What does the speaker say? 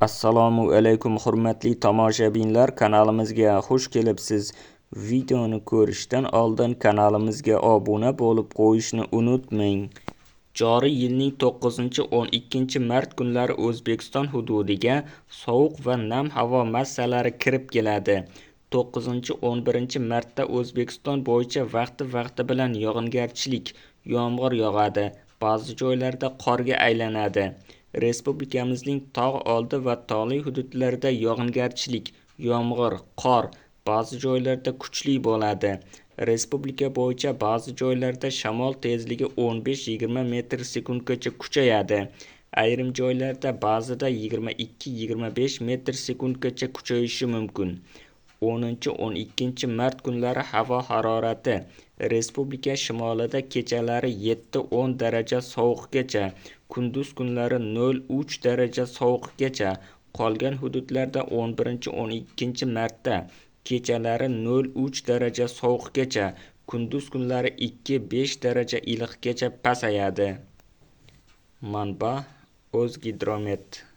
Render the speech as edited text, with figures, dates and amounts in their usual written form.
Assalomu alaykum hurmatli tomoshabinlar, kanalimizga xush kelibsiz. Videoni ko'rishdan oldin kanalimizga obuna bo'lib qo'yishni unutmang. Joriy yilning 9-12 mart kunlari O'zbekiston hududiga sovuq va nam havo massalari kirib keladi. 9-11 martda O'zbekiston bo'yicha vaqti bilan yog'ingarchilik, yomg'ir yog'adi, ba'zi joylarda qorga aylanadi. Respublikamizning tog' oldi va tog'li hududlarida yog'ingarchilik, yomg'ir, qor, ba'zi joylarda kuchli bo'ladi. Respublika bo'yicha ba'zi joylarda shamol tezligi 15-20 metr sekundgacha kuchayadi. Ayrim joylarda ba'zida 22-25 metr sekundgacha kuchayishi mumkin. 10-12 mart kunlari havo harorati respublika shimolida kechalari 7-10 daraja sovuqgacha, kunduz kunlari 0-3 daraja sovuqgacha, qolgan hududlarda 11-12 martda kechalari 0-3 daraja sovuqgacha, kunduz kunlari 2-5 daraja iliqgacha pasayadi. Manba: O'zgidromet.